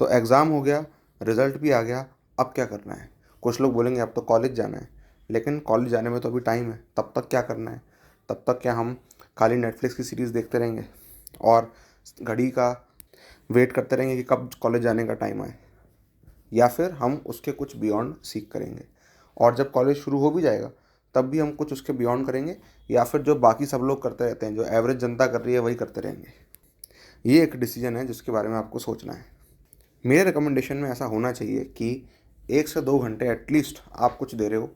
तो एग्ज़ाम हो गया, रिज़ल्ट भी आ गया, अब क्या करना है? कुछ लोग बोलेंगे अब तो कॉलेज जाना है, लेकिन कॉलेज जाने में तो अभी टाइम है, तब तक क्या करना है? तब तक क्या हम खाली नेटफ्लिक्स की सीरीज़ देखते रहेंगे और घड़ी का वेट करते रहेंगे कि कब कॉलेज जाने का टाइम आए? या फिर हम उसके कुछ बियॉन्ड सीख करेंगे, और जब कॉलेज शुरू हो भी जाएगा तब भी हम कुछ उसके बियॉन्ड करेंगे, या फिर जो बाकी सब लोग करते रहते हैं, जो एवरेज जनता कर रही है वही करते रहेंगे? ये एक डिसीजन है जिसके बारे में आपको सोचना है। मेरे रिकमेंडेशन में ऐसा होना चाहिए कि 1 से 2 घंटे एटलीस्ट आप कुछ दे रहे हो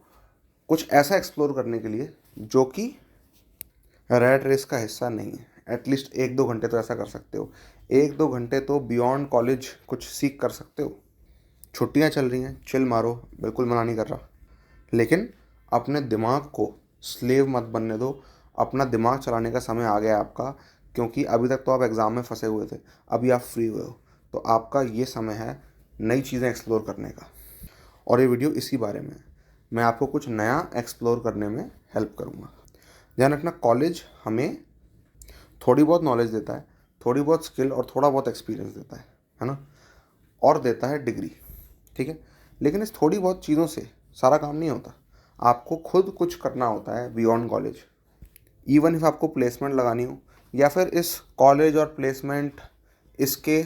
कुछ ऐसा एक्सप्लोर करने के लिए जो कि रैट रेस का हिस्सा नहीं है। एटलीस्ट 1-2 घंटे तो ऐसा कर सकते हो। 1-2 घंटे तो बियॉन्ड कॉलेज कुछ सीख कर सकते हो। छुट्टियां चल रही हैं, चिल मारो, बिल्कुल मना नहीं कर रहा, लेकिन अपने दिमाग को स्लेव मत बनने दो। अपना दिमाग चलाने का समय आ गया है आपका, क्योंकि अभी तक तो आप एग्ज़ाम में फंसे हुए थे, अभी आप फ्री हुए हो, तो आपका ये समय है नई चीज़ें एक्सप्लोर करने का। और ये वीडियो इसी बारे में है। मैं आपको कुछ नया एक्सप्लोर करने में हेल्प करूँगा। ध्यान रखना, कॉलेज हमें थोड़ी बहुत नॉलेज देता है, थोड़ी बहुत स्किल और थोड़ा बहुत एक्सपीरियंस देता है ना, और देता है डिग्री, ठीक है। लेकिन इस थोड़ी बहुत चीज़ों से सारा काम नहीं होता। आपको खुद कुछ करना होता है बियॉन्ड कॉलेज। इवन इफ आपको प्लेसमेंट लगानी हो, या फिर इस कॉलेज और प्लेसमेंट इसके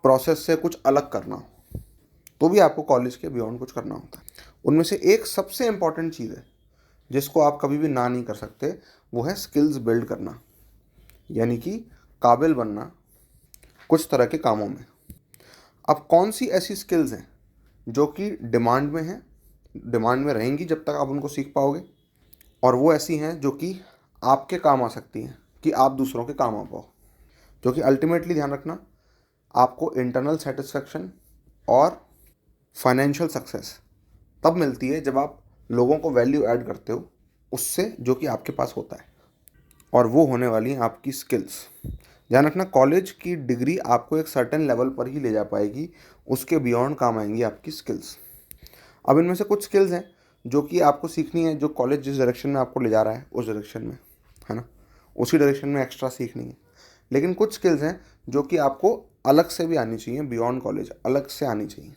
प्रोसेस से कुछ अलग करना हो, तो भी आपको कॉलेज के बियॉन्ड कुछ करना होता है। उनमें से एक सबसे इम्पॉर्टेंट चीज़ है जिसको आप कभी भी ना नहीं कर सकते, वो है स्किल्स बिल्ड करना, यानी कि काबिल बनना कुछ तरह के कामों में। अब कौन सी ऐसी स्किल्स हैं जो कि डिमांड में हैं, डिमांड में रहेंगी जब तक आप उनको सीख पाओगे, और वो ऐसी हैं जो कि आपके काम आ सकती हैं कि आप दूसरों के काम आ पाओ। जो कि अल्टीमेटली, ध्यान रखना, आपको इंटरनल सेटिस्फेक्शन और फाइनेंशियल सक्सेस तब मिलती है जब आप लोगों को वैल्यू ऐड करते हो उससे जो कि आपके पास होता है, और वो होने वाली हैं आपकी स्किल्स। ध्यान रखना, कॉलेज की डिग्री आपको एक सर्टेन लेवल पर ही ले जा पाएगी, उसके बियॉन्ड काम आएंगी आपकी स्किल्स। अब इनमें से कुछ स्किल्स हैं जो कि आपको सीखनी है, जो कॉलेज जिस डायरेक्शन में आपको ले जा रहा है उस डायरेक्शन में, है ना, उसी डायरेक्शन में एक्स्ट्रा सीखनी है। लेकिन कुछ स्किल्स हैं जो कि आपको अलग से भी आनी चाहिए, बियॉन्ड कॉलेज अलग से आनी चाहिए,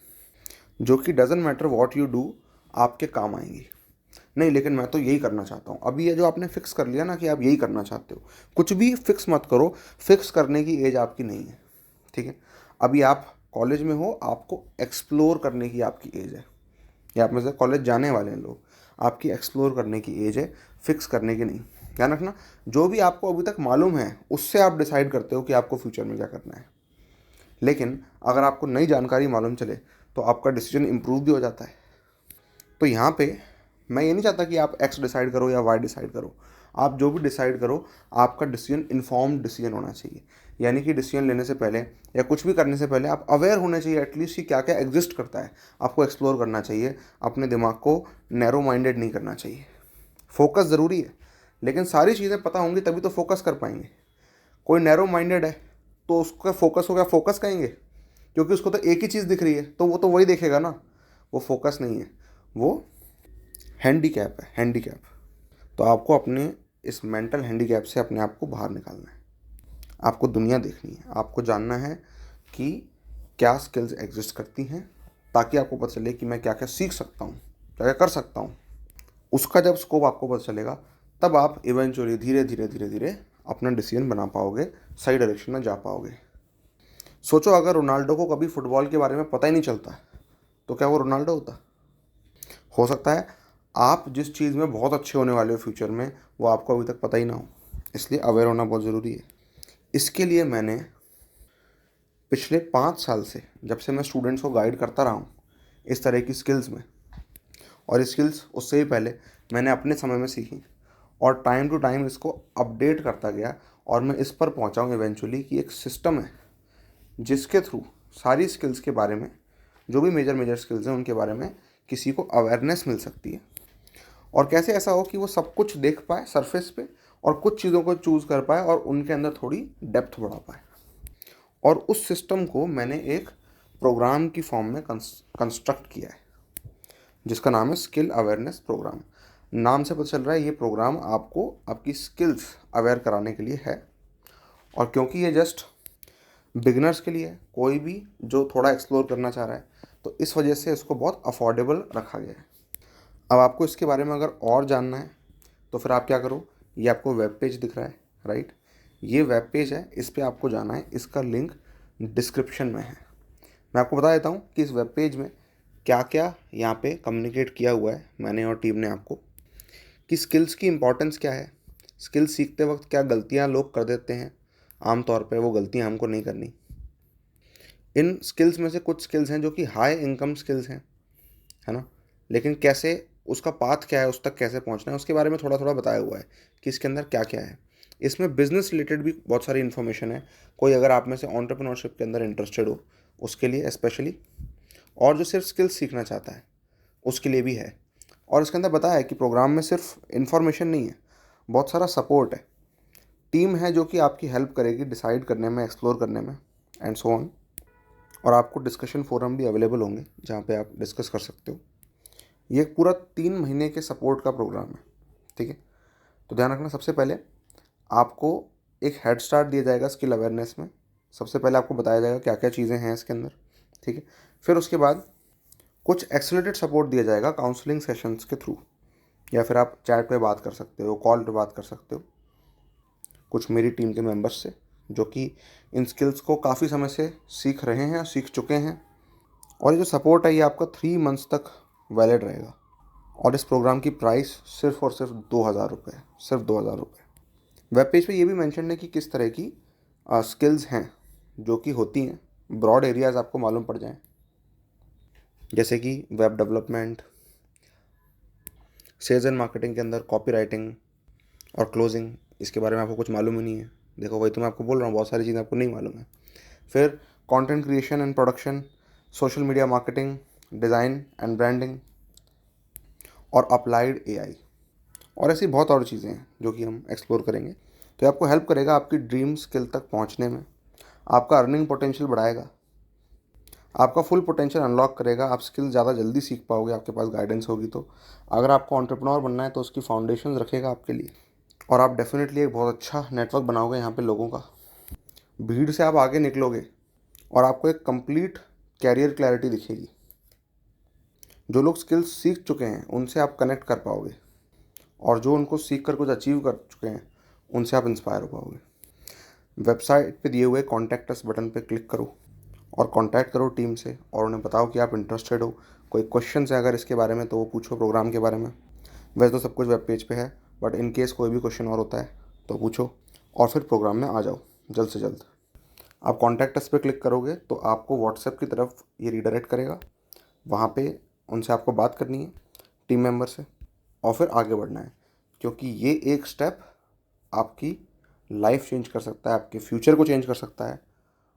जो कि doesn't matter what you do आपके काम आएंगी। नहीं, लेकिन मैं तो यही करना चाहता हूँ। अभी ये जो आपने फिक्स कर लिया ना कि आप यही करना चाहते हो, कुछ भी फिक्स मत करो। फिक्स करने की एज आपकी नहीं है, ठीक है। अभी आप कॉलेज में हो, आपको एक्सप्लोर करने की आपकी एज है, या आप में से कॉलेज जाने वाले हैं लोग, आपकी एक्सप्लोर करने की एज है, फिक्स करने की नहीं। ध्यान रखना, जो भी आपको अभी तक मालूम है उससे आप डिसाइड करते हो कि आपको फ्यूचर में क्या करना है। लेकिन अगर आपको नई जानकारी मालूम चले तो आपका डिसीजन इम्प्रूव भी हो जाता है। तो यहाँ पे मैं ये नहीं चाहता कि आप एक्स डिसाइड करो या वाई डिसाइड करो। आप जो भी डिसाइड करो, आपका डिसीजन इन्फॉर्म्ड डिसीजन होना चाहिए। यानी कि डिसीजन लेने से पहले या कुछ भी करने से पहले आप अवेयर होने चाहिए एटलीस्ट कि क्या क्या एग्जिस्ट करता है। आपको एक्सप्लोर करना चाहिए, अपने दिमाग को नैरो माइंडेड नहीं करना चाहिए। फोकस ज़रूरी है, लेकिन सारी चीज़ें पता होंगी तभी तो फोकस कर पाएंगे। कोई नैरो माइंडेड है तो उसका फोकस हो गया, फोकस कहेंगे, क्योंकि उसको तो एक ही चीज़ दिख रही है तो वो तो वही देखेगा ना। वो फोकस नहीं है, वो हैंडीकैप है, हैंडीकैप। तो आपको अपने इस मेंटल हैंडीकैप से अपने आप को बाहर निकालना है। आपको दुनिया देखनी है, आपको जानना है कि क्या स्किल्स एग्जिस्ट करती हैं, ताकि आपको पता चले कि मैं क्या क्या सीख सकता हूँ, क्या क्या कर सकता हूँ। उसका जब स्कोप आपको पता चलेगा तब आप इवेंचुअली धीरे धीरे धीरे धीरे अपना डिसीजन बना पाओगे, सही डायरेक्शन में जा पाओगे। सोचो, अगर रोनाल्डो को कभी फुटबॉल के बारे में पता ही नहीं चलता तो क्या वो रोनाल्डो होता? हो सकता है आप जिस चीज़ में बहुत अच्छे होने वाले हो फ्यूचर में, वो आपको अभी तक पता ही ना हो। इसलिए अवेयर होना बहुत ज़रूरी है। इसके लिए मैंने पिछले 5 साल से, जब से मैं स्टूडेंट्स को गाइड करता रहा हूँ इस तरह की स्किल्स में, और स्किल्स उससे ही पहले मैंने अपने समय में सीखी, और टाइम टू टाइम इसको अपडेट करता गया, और मैं इस पर पहुँचा हूँ इवेंचुअली कि एक सिस्टम है जिसके थ्रू सारी स्किल्स के बारे में, जो भी मेजर मेजर स्किल्स हैं उनके बारे में किसी को अवेयरनेस मिल सकती है। और कैसे ऐसा हो कि वो सब कुछ देख पाए सरफेस पे, और कुछ चीज़ों को चूज़ कर पाए और उनके अंदर थोड़ी डेप्थ बढ़ा पाए। और उस सिस्टम को मैंने एक प्रोग्राम की फॉर्म में कंस्ट्रक्ट किया है, जिसका नाम है स्किल अवेयरनेस प्रोग्राम। नाम से पता चल रहा है ये प्रोग्राम आपको आपकी स्किल्स अवेयर कराने के लिए है। और क्योंकि ये जस्ट बिगिनर्स के लिए, कोई भी जो थोड़ा एक्सप्लोर करना चाह रहा है, तो इस वजह से इसको बहुत अफोर्डेबल रखा गया है। अब आपको इसके बारे में अगर और जानना है तो फिर आप क्या करो, ये आपको वेब पेज दिख रहा है, राइट? ये वेब पेज है, इस पर आपको जाना है, इसका लिंक डिस्क्रिप्शन में है। मैं आपको बता देता हूँ कि इस वेब पेज में क्या क्या यहाँ पे कम्युनिकेट किया हुआ है मैंने और टीम ने आपको, कि स्किल्स की इम्पोर्टेंस क्या है, स्किल्स सीखते वक्त क्या गलतियाँ लोग कर देते हैं, आम तौर पे वो गलतियाँ हमको नहीं करनी। इन स्किल्स में से कुछ स्किल्स हैं जो कि हाई इनकम स्किल्स हैं, है ना, लेकिन कैसे उसका पाथ क्या है, उस तक कैसे पहुंचना है, उसके बारे में थोड़ा थोड़ा बताया हुआ है कि इसके अंदर क्या क्या है। इसमें बिजनेस रिलेटेड भी बहुत सारी इन्फॉर्मेशन है, कोई अगर आप में से एंटरप्रेन्योरशिप के अंदर इंटरेस्टेड हो उसके लिए स्पेशली, और जो सिर्फ स्किल्स सीखना चाहता है उसके लिए भी है। और इसके अंदर बताया है कि प्रोग्राम में सिर्फ इन्फॉर्मेशन नहीं है, बहुत सारा सपोर्ट है, टीम है जो कि आपकी हेल्प करेगी डिसाइड करने में, एक्सप्लोर करने में, एंड सो ऑन। और आपको डिस्कशन फोरम भी अवेलेबल होंगे जहाँ पे आप डिस्कस कर सकते हो। ये एक पूरा 3 महीने के सपोर्ट का प्रोग्राम है, ठीक है? तो ध्यान रखना, सबसे पहले आपको एक हेड स्टार्ट दिया जाएगा स्किल अवेयरनेस में। सबसे पहले आपको बताया जाएगा क्या क्या चीज़ें हैं इसके अंदर, ठीक है? फिर उसके बाद कुछ एक्सेलरेटेड सपोर्ट दिया जाएगा काउंसलिंग सेशंस के थ्रू, या फिर आप चैट पे बात कर सकते हो, कॉल पे बात कर सकते हो कुछ मेरी टीम के मेंबर्स से जो कि इन स्किल्स को काफ़ी समय से सीख रहे हैं, सीख चुके हैं। और ये जो सपोर्ट है ये आपका 3 मंथ्स तक वैलिड रहेगा। और इस प्रोग्राम की प्राइस सिर्फ और सिर्फ 2,000 रुपये है, सिर्फ 2,000 रुपये। वेब पेज पे ये भी मेंशन है कि किस तरह की स्किल्स हैं जो कि होती हैं, ब्रॉड एरियाज़ आपको मालूम पड़ जाएं, जैसे कि web development, sales and marketing के अंदर कॉपी राइटिंग और क्लोजिंग, इसके बारे में आपको कुछ मालूम ही नहीं है। देखो वही तो मैं आपको बोल रहा हूँ, बहुत सारी चीज़ें आपको नहीं मालूम है। फिर content creation and production, social media marketing, design and branding, और अप्लाइड एआई, और ऐसी बहुत और चीज़ें हैं जो कि हम एक्सप्लोर करेंगे। तो ये आपको हेल्प करेगा आपकी ड्रीम स्किल तक पहुंचने में, आपका अर्निंग पोटेंशियल बढ़ाएगा, आपका फुल पोटेंशियल अनलॉक करेगा, आप स्किल ज़्यादा जल्दी सीख पाओगे, आपके पास गाइडेंस होगी तो। अगर आपको एंटरप्रेन्योर बनना है तो उसकी फाउंडेशन रखेगा आपके लिए, और आप डेफिनेटली एक बहुत अच्छा नेटवर्क बनाओगे यहाँ पे लोगों का। भीड़ से आप आगे निकलोगे और आपको एक कंप्लीट कैरियर क्लैरिटी दिखेगी। जो लोग स्किल्स सीख चुके हैं उनसे आप कनेक्ट कर पाओगे, और जो उनको सीख कर कुछ अचीव कर चुके हैं उनसे आप इंस्पायर हो पाओगे। वेबसाइट पे दिए हुए कॉन्टैक्ट अस बटन पे क्लिक करो और कांटेक्ट करो टीम से, और उन्हें बताओ कि आप इंटरेस्टेड हो। कोई क्वेश्चन है अगर इसके बारे में तो वो पूछो, प्रोग्राम के बारे में। वैसे तो सब कुछ वेब पेज पे है, बट इन केस कोई भी क्वेश्चन और होता है तो पूछो, और फिर प्रोग्राम में आ जाओ जल्द से जल्द। आप कॉन्टैक्ट अस पे क्लिक करोगे तो आपको व्हाट्सएप की तरफ ये रीडायरेक्ट करेगा, वहाँ पे उनसे आपको बात करनी है, टीम मेंबर से, और फिर आगे बढ़ना है, क्योंकि ये एक स्टेप आपकी लाइफ चेंज कर सकता है, आपके फ्यूचर को चेंज कर सकता है,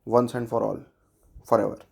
once and for all, for ever.